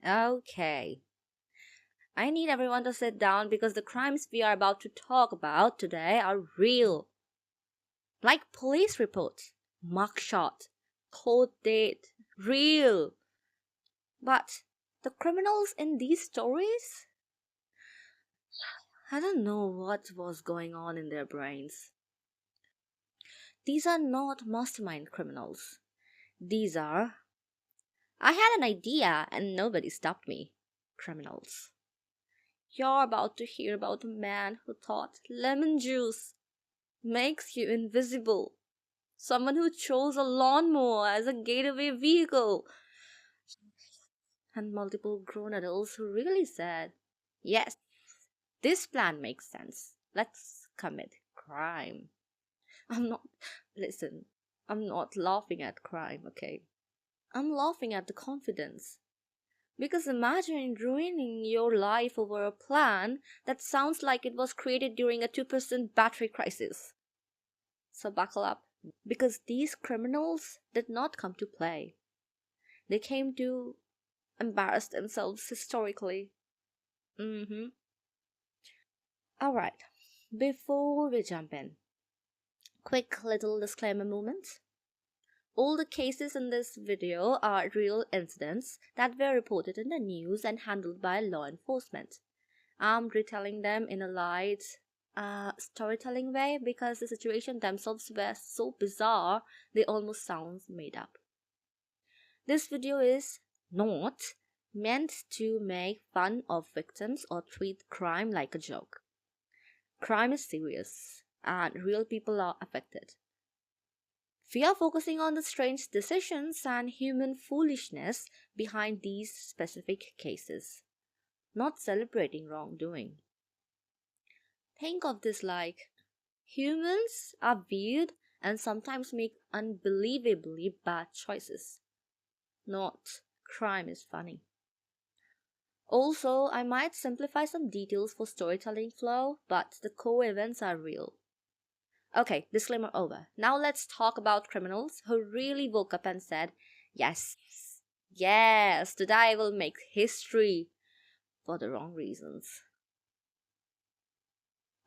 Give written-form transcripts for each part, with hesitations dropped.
Okay. I need everyone to sit down because the crimes we are about to talk about today are real. Like police reports, mugshot, cold date, real. But the criminals in these stories? I don't know what was going on in their brains. These are not mastermind criminals. These are, I had an idea and nobody stopped me, criminals. You're about to hear about a man who thought lemon juice makes you invisible. Someone who chose a lawnmower as a getaway vehicle. And multiple grown adults who really said, yes, this plan makes sense. Let's commit crime. I'm not, listen, I'm not laughing at crime, okay? I'm laughing at the confidence. Because imagine ruining your life over a plan that sounds like it was created during a 2% battery crisis. So buckle up, because these criminals did not come to play. They came to embarrass themselves historically. Alright, before we jump in, quick little disclaimer moment. All the cases in this video are real incidents that were reported in the news and handled by law enforcement. I'm retelling them in a light, storytelling way because the situation themselves were so bizarre they almost sound made up. This video is not meant to make fun of victims or treat crime like a joke. Crime is serious and real people are affected. We are focusing on the strange decisions and human foolishness behind these specific cases, not celebrating wrongdoing. Think of this like humans are weird and sometimes make unbelievably bad choices, not crime is funny. Also, I might simplify some details for storytelling flow, but the core events are real. Okay, disclaimer over. Now let's talk about criminals who really woke up and said, yes, yes, today I will make history for the wrong reasons.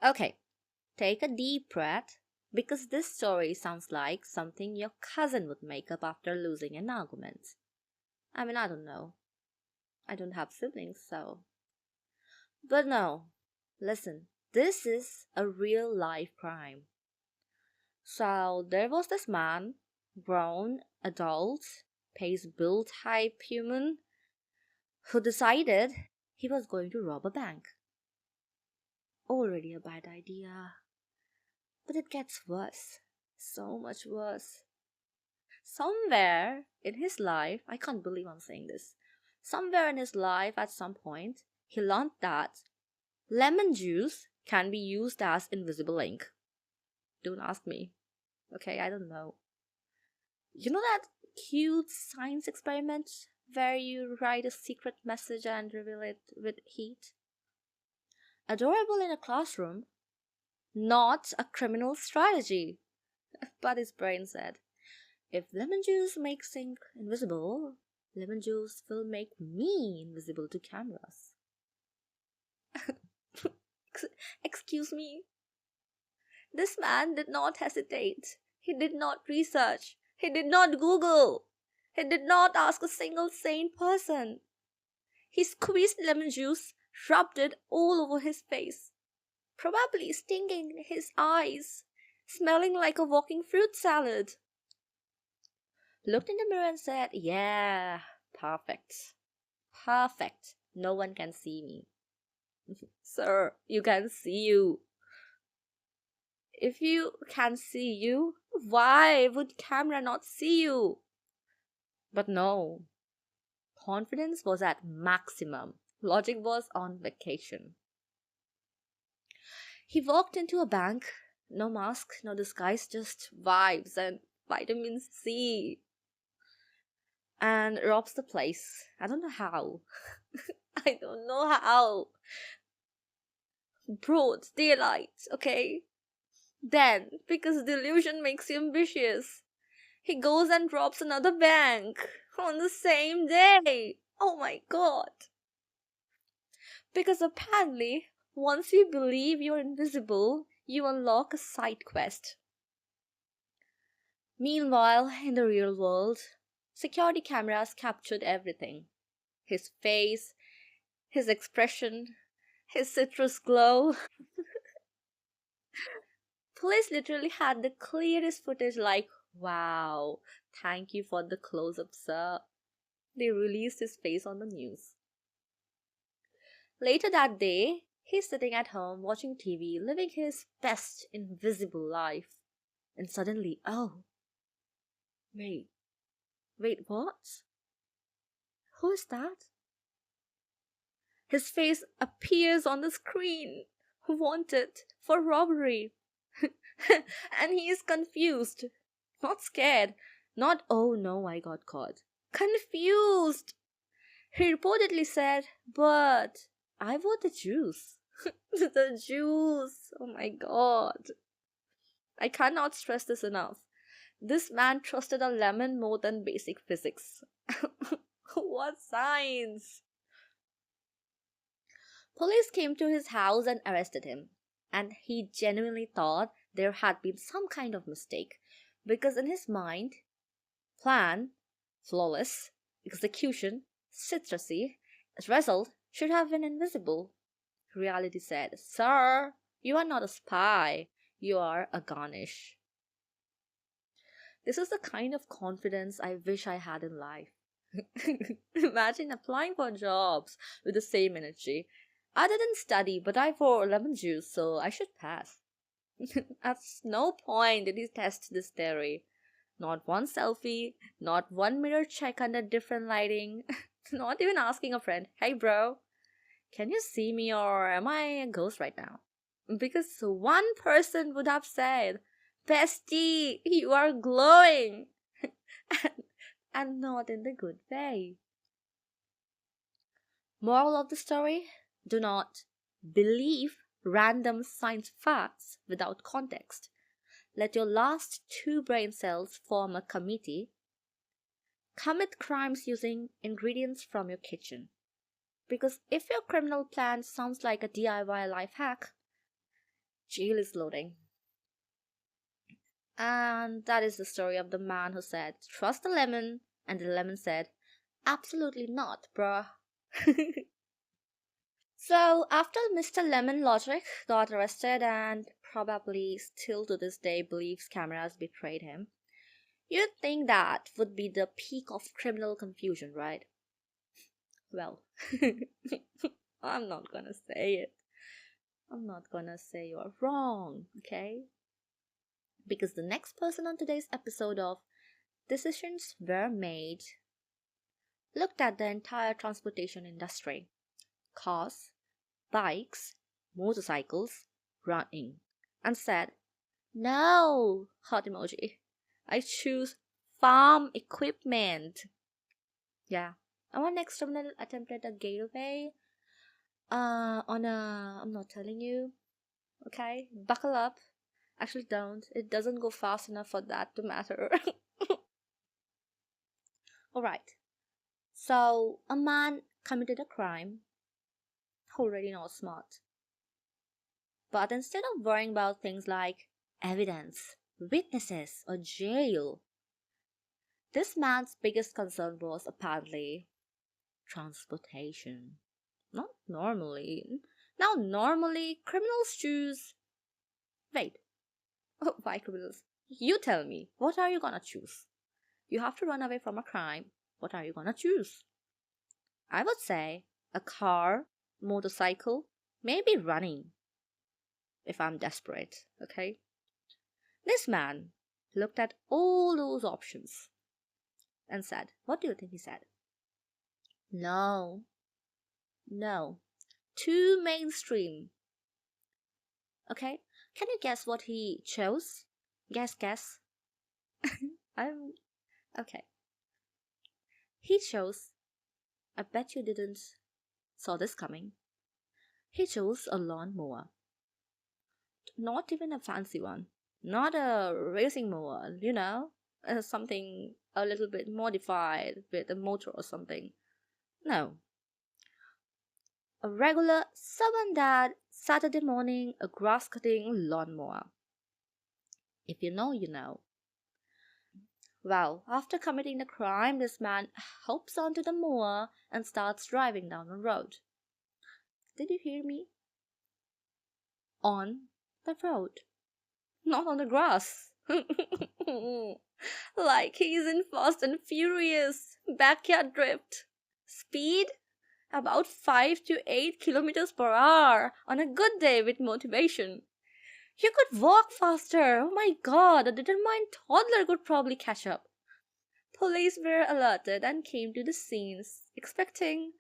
Okay, take a deep breath because this story sounds like something your cousin would make up after losing an argument. I mean, I don't know. I don't have siblings, so. But no, listen, this is a real life crime. So there was this man, grown, adult, pays bill type human, who decided he was going to rob a bank. Already a bad idea. But it gets worse. So much worse. Somewhere in his life, I can't believe I'm saying this. Somewhere in his life, at some point, he learned that lemon juice can be used as invisible ink. Don't ask me. Okay, I don't know. You know that cute science experiment where you write a secret message and reveal it with heat? Adorable in a classroom, not a criminal strategy. But his brain said, if lemon juice makes ink invisible, lemon juice will make me invisible to cameras. Excuse me? This man did not hesitate. He did not research. He did not Google. He did not ask a single sane person. He squeezed lemon juice, rubbed it all over his face, probably stinging his eyes, smelling like a walking fruit salad. Looked in the mirror and said, yeah, perfect. Perfect. No one can see me. Sir, you can see you. If you can see you, why would camera not see you? But no. Confidence was at maximum. Logic was on vacation. He walked into a bank. No mask, no disguise, just vibes and vitamin C. And robs the place. I don't know how. I don't know how. Broad daylight, okay? Then, because delusion makes you ambitious, he goes and robs another bank on the same day. Oh my god! Because apparently, once you believe you're invisible, you unlock a side quest. Meanwhile, in the real world, security cameras captured everything: his face, his expression, his citrus glow. Police literally had the clearest footage, like, wow, thank you for the close up, sir. They released his face on the news. Later that day, he's sitting at home watching TV, living his best invisible life. And suddenly, oh, wait, wait, what? Who is that? His face appears on the screen. Wanted for robbery. And he is confused. Not scared. Not, oh no, I got caught. Confused. He reportedly said, but I bought the juice. The juice. Oh my god. I cannot stress this enough. This man trusted a lemon more than basic physics. What science? Police came to his house and arrested him. And he genuinely thought there had been some kind of mistake. Because in his mind, plan, flawless, execution, citrusy, result should have been invisible. Reality said, sir, you are not a spy. You are a garnish. This is the kind of confidence I wish I had in life. Imagine applying for jobs with the same energy. I didn't study, but I wore lemon juice, so I should pass. At no point did he test this theory. Not one selfie, not one mirror check under different lighting, not even asking a friend, hey bro, can you see me or am I a ghost right now? Because one person would have said, bestie, you are glowing. And not in the good way. Moral of the story: do not believe random science facts without context. Let your last two brain cells form a committee. Commit crimes using ingredients from your kitchen. Because if your criminal plan sounds like a DIY life hack, jail is loading. And that is the story of the man who said, trust the lemon, and the lemon said, absolutely not, bruh. So, after Mr. Lemon Logic got arrested and probably still to this day believes cameras betrayed him, you'd think that would be the peak of criminal confusion, right? Well, I'm not gonna say it. I'm not gonna say you're wrong, okay? Because the next person on today's episode of Decisions Were Made looked at the entire transportation industry: cars, bikes, motorcycles, running, and said, no, heart emoji. I choose farm equipment. Yeah. Our next criminal attempted a getaway I'm not telling you, okay? Buckle up. Actually, don't. It doesn't go fast enough for that to matter. Alright. So, a man committed a crime, already not smart. But instead of worrying about things like evidence, witnesses, or jail, this man's biggest concern was apparently transportation. Not normally. Now, normally, criminals choose. Wait, why criminals? You tell me, what are you gonna choose? You have to run away from a crime. What are you gonna choose? I would say a car, motorcycle, maybe running if I'm desperate, okay? This man looked at all those options and said, what do you think he said? No, no, too mainstream. Okay, can you guess what he chose? Guess. I'm okay. He chose, I bet you didn't saw this coming. He chose a lawnmower. Not even a fancy one. Not a racing mower, something a little bit modified with a motor or something. No, a regular southern dad, Saturday morning, a grass cutting lawnmower. If you know, you know. Well, after committing the crime, this man hops onto the mower and starts driving down the road. Did you hear me? On the road, not on the grass. Like he's in Fast and Furious backyard drift. Speed about 5 to 8 kilometers per hour on a good day with motivation. You could walk faster. Oh my god, a determined toddler could probably catch up. Police were alerted and came to the scenes, expecting,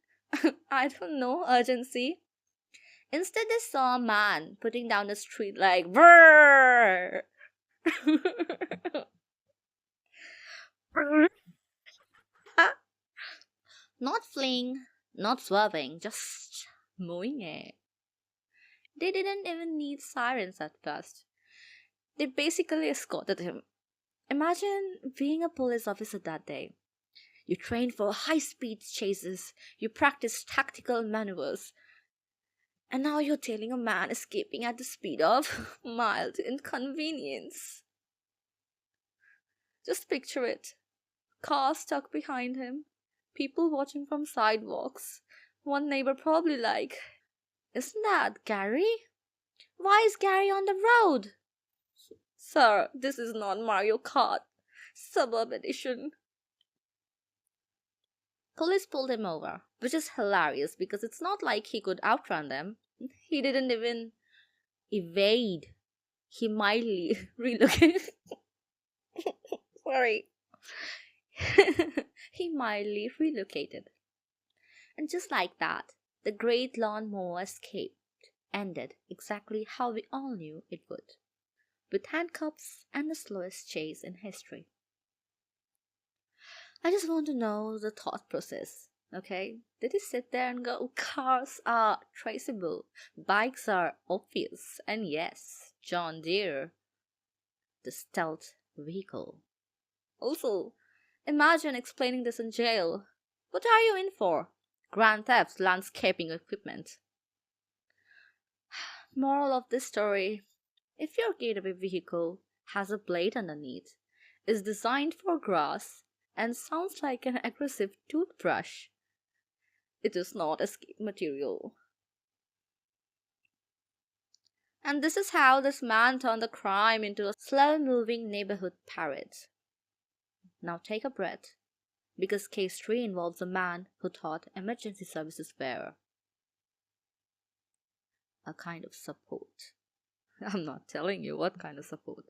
I don't know, urgency. Instead, they saw a man putting down the street like, brrr! Not fleeing, not swerving, just mowing it. They didn't even need sirens at first. They basically escorted him. Imagine being a police officer that day. You train for high speed chases, you practice tactical maneuvers, and now you're tailing a man escaping at the speed of mild inconvenience. Just picture it. Car stuck behind him, people watching from sidewalks. One neighbor probably like, isn't that Gary? Why is Gary on the road? Sir, this is not Mario Kart. Suburb edition. Police pulled him over, which is hilarious because it's not like he could outrun them. He didn't even evade. He mildly relocated. Sorry. He mildly relocated. And just like that, the great lawnmower escape ended exactly how we all knew it would, with handcuffs and the slowest chase in history. I just want to know the thought process, okay? Did he sit there and go, cars are traceable, bikes are obvious, and yes, John Deere, the stealth vehicle. Also, imagine explaining this in jail. What are you in for? Grand theft, landscaping equipment. Moral of this story: if your getaway vehicle has a blade underneath, is designed for grass, and sounds like an aggressive toothbrush, it is not escape material. And this is how this man turned the crime into a slow moving neighborhood parade. Now take a breath, because case 3 involves a man who thought emergency services were a kind of support. I'm not telling you what kind of support.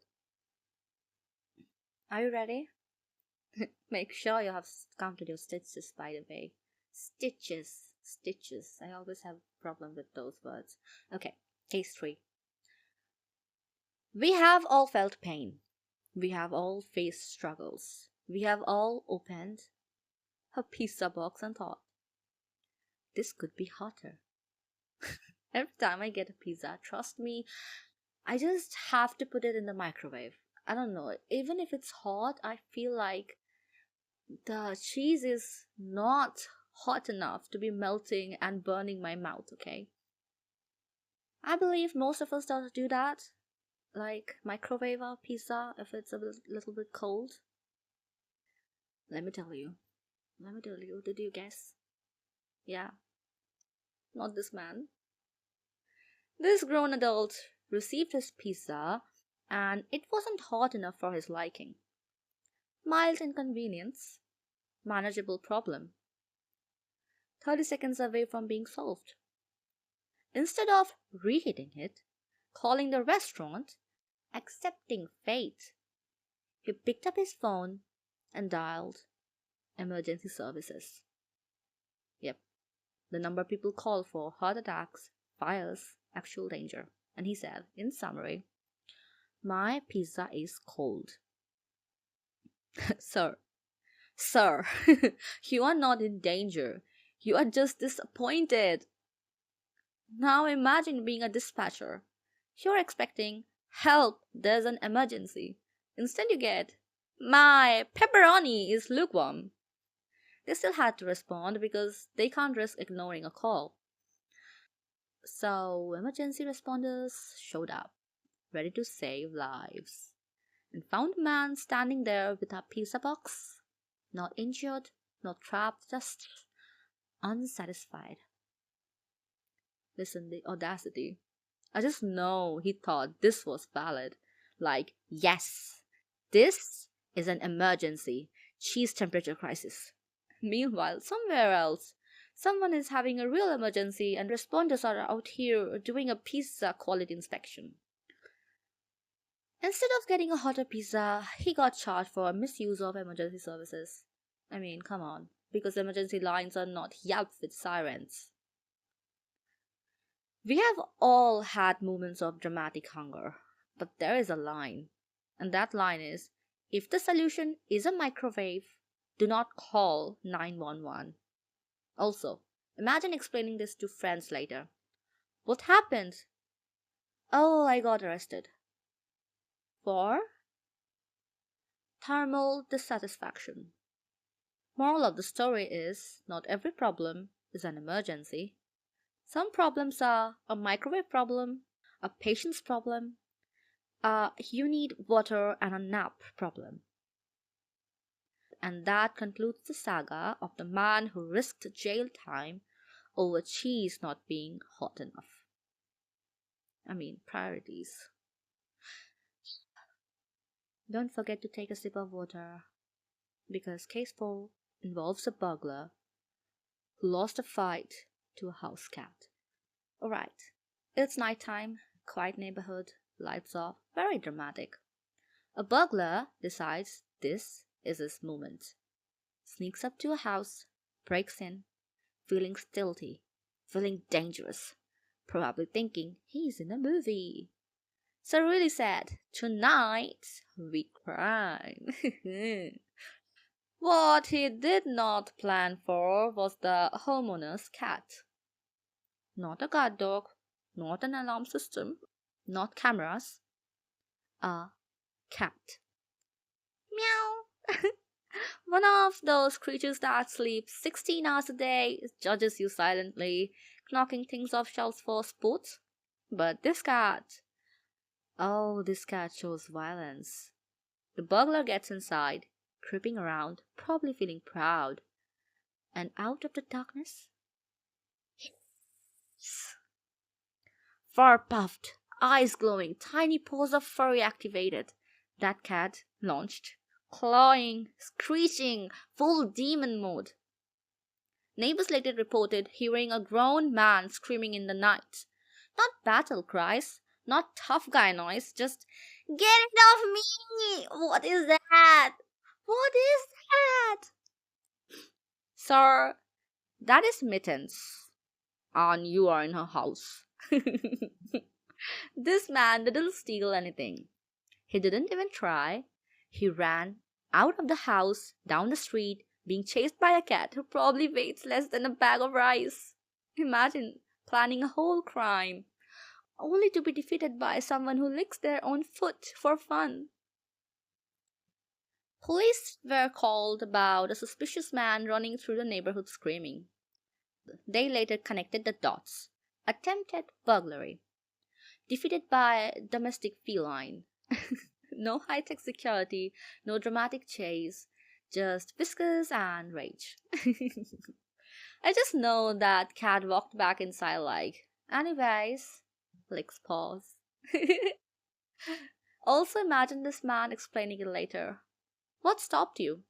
Are you ready? Make sure you have counted your stitches, by the way. Stitches. Stitches. I always have a problem with those words. Okay, case 3. We have all felt pain. We have all faced struggles. We have all opened a pizza box and thought, this could be hotter. Every time I get a pizza, trust me, I just have to put it in the microwave. I don't know, even if it's hot, I feel like the cheese is not hot enough to be melting and burning my mouth, okay? I believe most of us do that. Like microwave our pizza if it's a little bit cold. Let me tell you. Did you guess? Yeah. Not this man. This grown adult received his pizza and it wasn't hot enough for his liking. Mild inconvenience. Manageable problem. 30 seconds away from being solved. Instead of reheating it, calling the restaurant, accepting fate, he picked up his phone and dialed emergency services. Yep, the number people call for heart attacks, fires, actual danger. And he said, in summary, my pizza is cold. Sir, you are not in danger. You are just disappointed. Now imagine being a dispatcher. You're expecting, help, there's an emergency. Instead you get, my pepperoni is lukewarm. they still had to respond because they can't risk ignoring a call. So, emergency responders showed up, ready to save lives, and found a man standing there with a pizza box, not injured, not trapped, just unsatisfied. Listen, the audacity. I just know he thought this was valid. Like, yes, this is an emergency, cheese temperature crisis. Meanwhile, somewhere else, someone is having a real emergency and responders are out here doing a pizza quality inspection. Instead of getting a hotter pizza, he got charged for misuse of emergency services. I mean, come on, because emergency lines are not Yelp with sirens. We have all had moments of dramatic hunger, but there is a line. And that line is, if the solution is a microwave, do not call 911. Also, imagine explaining this to friends later. What happened? Oh, I got arrested. For thermal dissatisfaction. Moral of the story is not every problem is an emergency. Some problems are a microwave problem, a patient's problem, you need water and a nap problem. And that concludes the saga of the man who risked jail time over cheese not being hot enough. I mean, priorities. Don't forget to take a sip of water because case 4 involves a burglar who lost a fight to a house cat. Alright, it's nighttime, quiet neighborhood, lights off, very dramatic. A burglar decides this is his moment. Sneaks up to a house, breaks in, feeling stealthy, feeling dangerous, probably thinking he's in a movie. So really said, tonight we crime. What he did not plan for was the homeowner's cat. Not a guard dog, not an alarm system, not cameras, a cat. Meow. One of those creatures that sleeps 16 hours a day, judges you silently, knocking things off shelves for sports. But this cat, oh, this cat shows violence. The burglar gets inside, creeping around, probably feeling proud. And out of the darkness, fur puffed, eyes glowing, tiny paws of furry activated. That cat launched, clawing, screeching, full demon mode. Neighbors later reported hearing a grown man screaming in the night. Not battle cries, not tough guy noise, just get it off me! What is that? What is that? Sir, that is Mittens. And you are in her house. This man didn't steal anything. He didn't even try. He ran out of the house, down the street, being chased by a cat who probably weighs less than a bag of rice. Imagine planning a whole crime, only to be defeated by someone who licks their own foot for fun. Police were called about a suspicious man running through the neighborhood screaming. They later connected the dots. Attempted burglary. Defeated by domestic feline. No high-tech security, no dramatic chase, just whiskers and rage. I just know that cat walked back inside like, anyways, licks paws. Also imagine this man explaining it later. What stopped you?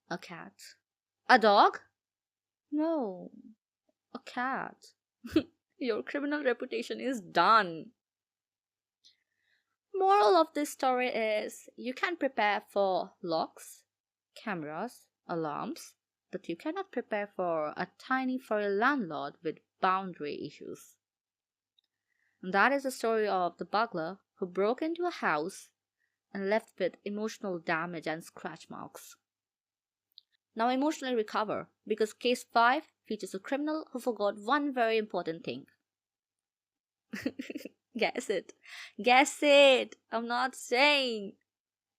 A cat. A dog? No, a cat. Your criminal reputation is done. Moral of this story is you can prepare for locks, cameras, alarms, but you cannot prepare for a tiny furry landlord with boundary issues. And that is the story of the burglar who broke into a house and left with emotional damage and scratch marks. Now emotionally recover because case 5 features a criminal who forgot one very important thing. Guess it. Guess it. I'm not saying.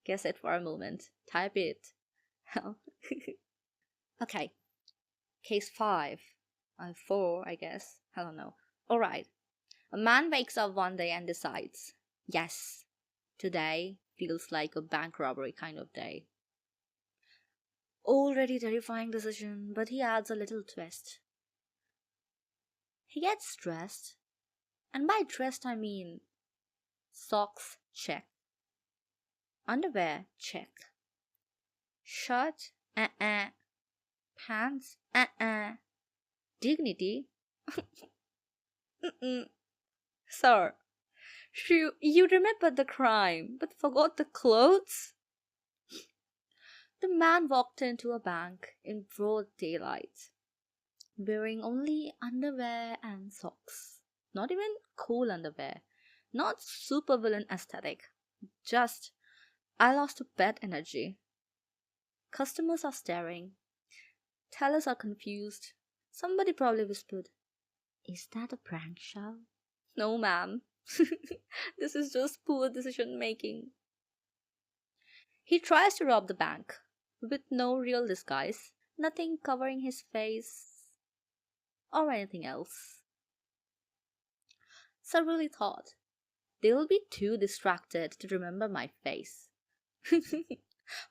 Guess it for a moment. Type it. Okay, case 5. 4, I guess. I don't know. Alright. A man wakes up one day and decides, yes, today feels like a bank robbery kind of day. Already terrifying decision, but he adds a little twist. He gets dressed, and by dressed I mean socks check, underwear check, shirt pants dignity. Mm-mm. Sir, you remembered the crime but forgot the clothes? The man walked into a bank in broad daylight, wearing only underwear and socks. Not even cool underwear, not supervillain aesthetic, just I lost a bet energy. Customers are staring, tellers are confused. Somebody probably whispered, is that a prank show? No, ma'am. This is just poor decision making. He tries to rob the bank with no real disguise, nothing covering his face or anything else. So I really thought they will be too distracted to remember my face.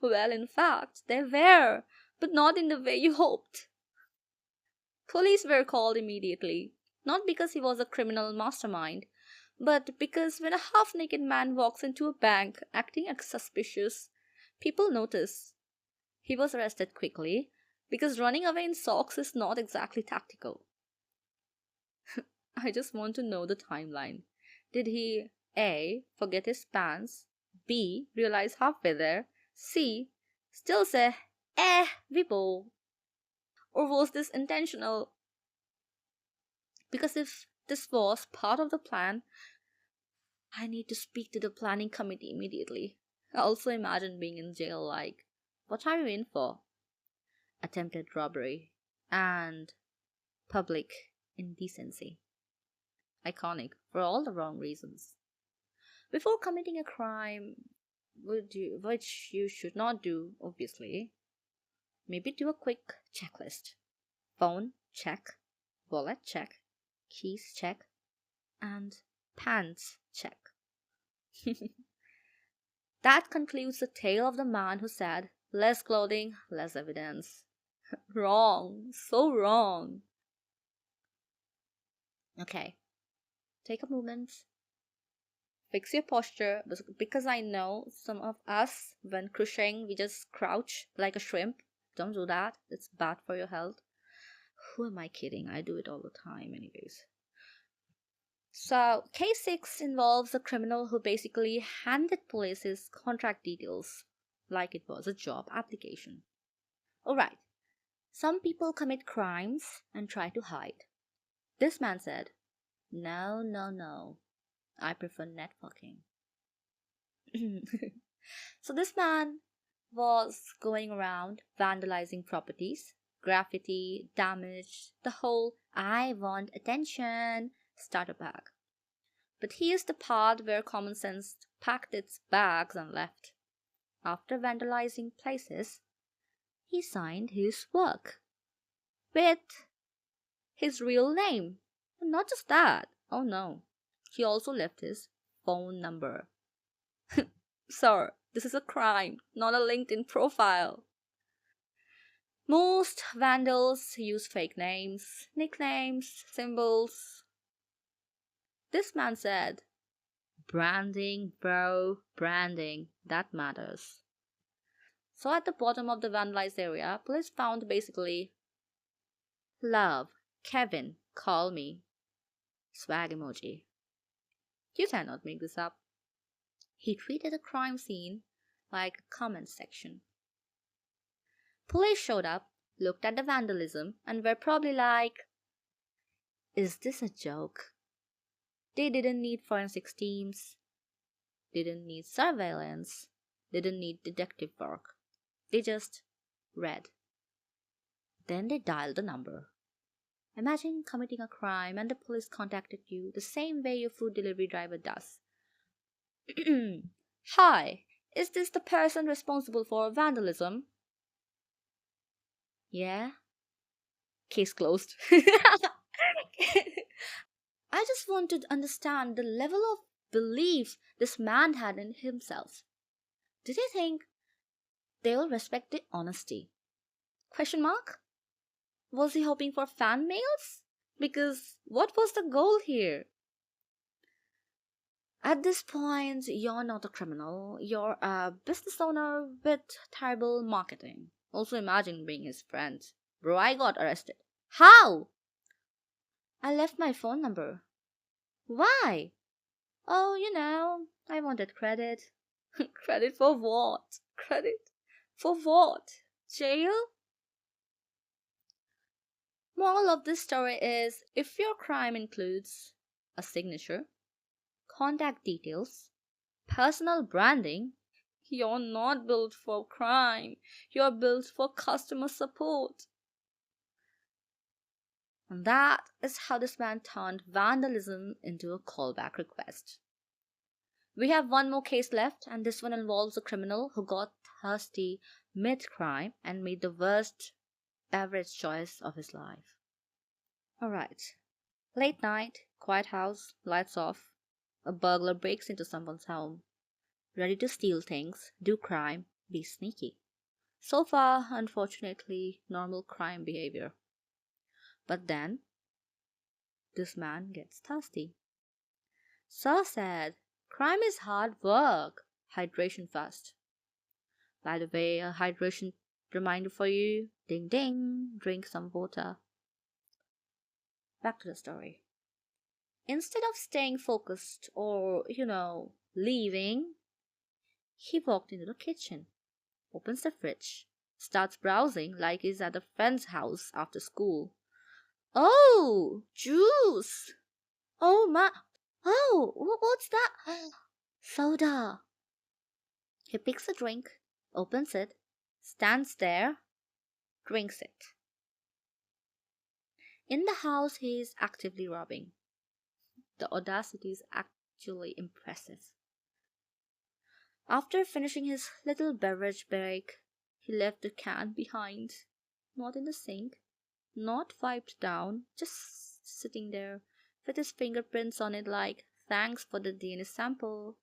Well, in fact, they were, but not in the way you hoped. Police were called immediately, not because he was a criminal mastermind, but because when a half naked man walks into a bank acting suspicious, people notice. He was arrested quickly because running away in socks is not exactly tactical. I just want to know the timeline. Did he A. forget his pants, B. realize halfway there, C. still say, we bowl? Or was this intentional? Because if this was part of the plan, I need to speak to the planning committee immediately. I also imagine being in jail like, what are you in for? Attempted robbery and public indecency. Iconic for all the wrong reasons. Before committing a crime, which you should not do, obviously, maybe do a quick checklist. Phone check, wallet check, keys check, and pants check. That concludes the tale of the man who said, less clothing, less evidence. Wrong, so wrong. Okay, take a moment, fix your posture, because I know some of us, when crocheting, we just crouch like a shrimp. Don't do that, it's bad for your health. Who am I kidding? I do it all the time, anyways. So, case 6 involves a criminal who basically handed police his contract details like it was a job application. Alright, some people commit crimes and try to hide. This man said, no, no, no, I prefer networking. So, this man was going around vandalizing properties, graffiti, damage, the whole I want attention starter pack. But here's the part where common sense packed its bags and left. After vandalizing places, he signed his work with his real name. And not just that, oh no, he also left his phone number. Sir, this is a crime, not a LinkedIn profile. Most vandals use fake names, nicknames, symbols. This man said, branding, bro, branding, that matters. So at the bottom of the vandalized area, police found basically love, Kevin, call me, swag emoji. You cannot make this up. He treated the crime scene like a comment section. Police showed up, looked at the vandalism, and were probably like, is this a joke? They didn't need forensics teams, didn't need surveillance, didn't need detective work. They just read. Then they dialed the number. Imagine committing a crime and the police contacted you the same way your food delivery driver does. Hi, is this the person responsible for vandalism? Yeah? Case closed. I just want to understand the level of belief this man had in himself. Did he think they'll respect the honesty? Question mark? Was he hoping for fan mails? Because what was the goal here? At this point, you're not a criminal, you're a business owner with terrible marketing. Also, imagine being his friend. Bro, I got arrested. How? I left my phone number. Why? Oh, I wanted credit. Credit for what? Credit for what? Jail? Moral of this story is if your crime includes a signature, contact details, personal branding, you're not built for crime. You're built for customer support. And that is how this man turned vandalism into a callback request. We have one more case left, and this one involves a criminal who got thirsty mid crime and made the worst beverage choice of his life. Alright. Late night, quiet house, lights off. A burglar breaks into someone's home. Ready to steal things, do crime, be sneaky. So far, unfortunately, normal crime behavior. But then, this man gets thirsty. So sad. Crime is hard work. Hydration first. By the way, a hydration reminder for you. Ding ding. Drink some water. Back to the story. Instead of staying focused or, leaving, he walked into the kitchen, opens the fridge, starts browsing like he's at a friend's house after school. Oh, juice! Oh my! Oh, what's that? Soda! He picks a drink, opens it, stands there, drinks it. In the house, he is actively robbing. The audacity is actually impressive. After finishing his little beverage break, he left the can behind. Not in the sink, not wiped down, just sitting there with his fingerprints on it like, thanks for the DNA sample.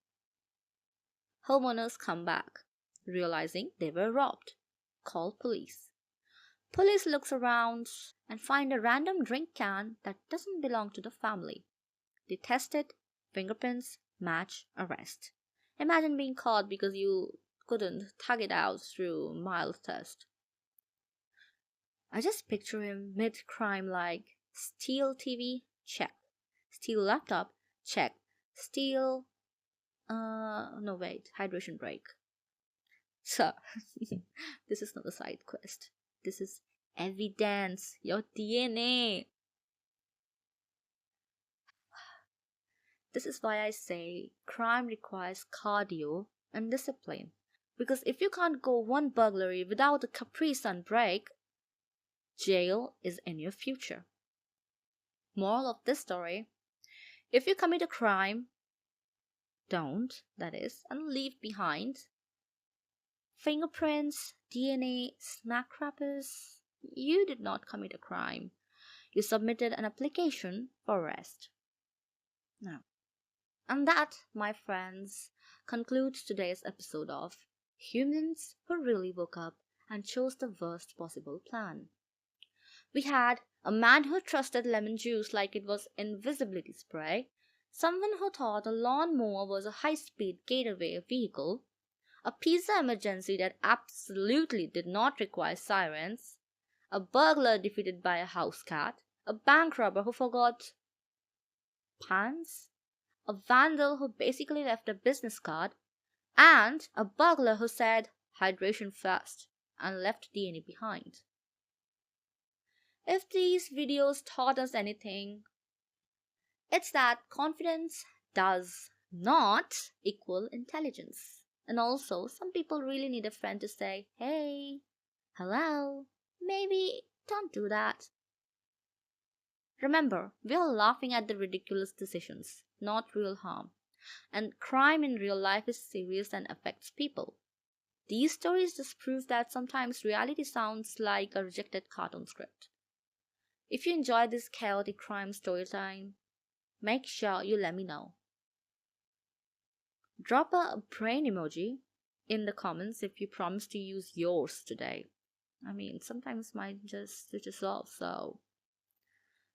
Homeowners come back, realizing they were robbed. Call police. Police looks around and find a random drink can that doesn't belong to the family. They test it, fingerprints, match, arrest. Imagine being caught because you couldn't tug it out through mild test. I just picture him mid-crime like, steal TV? Check. Steal laptop? Check. Steal... no wait, hydration break. Sir, this is not a side quest. This is evidence, your DNA. This is why I say crime requires cardio and discipline. Because if you can't go one burglary without a Capri Sun break, jail is in your future. Moral of this story: if you commit a crime, don't, that is, and leave behind fingerprints, DNA, snack wrappers. You did not commit a crime. You submitted an application for arrest. Now, and that, my friends, concludes today's episode of Humans Who Really Woke Up and Chose the Worst Possible Plan. We had a man who trusted lemon juice like it was invisibility spray, someone who thought a lawnmower was a high-speed getaway vehicle, a pizza emergency that absolutely did not require sirens, a burglar defeated by a house cat, a bank robber who forgot pants, a vandal who basically left a business card, and a burglar who said hydration first and left DNA behind. If these videos taught us anything, it's that confidence does not equal intelligence. And also, some people really need a friend to say, hey, hello, maybe don't do that. Remember, we are laughing at the ridiculous decisions, not real harm. And crime in real life is serious and affects people. These stories just prove that sometimes reality sounds like a rejected cartoon script. If you enjoy this chaotic crime story time, make sure you let me know. Drop a brain emoji in the comments if you promise to use yours today. I mean, sometimes mine just switches off, so.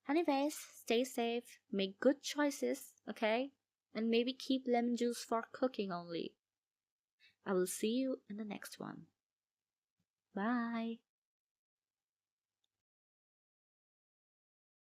Anyways, stay safe, make good choices, okay? And maybe keep lemon juice for cooking only. I will see you in the next one. Bye.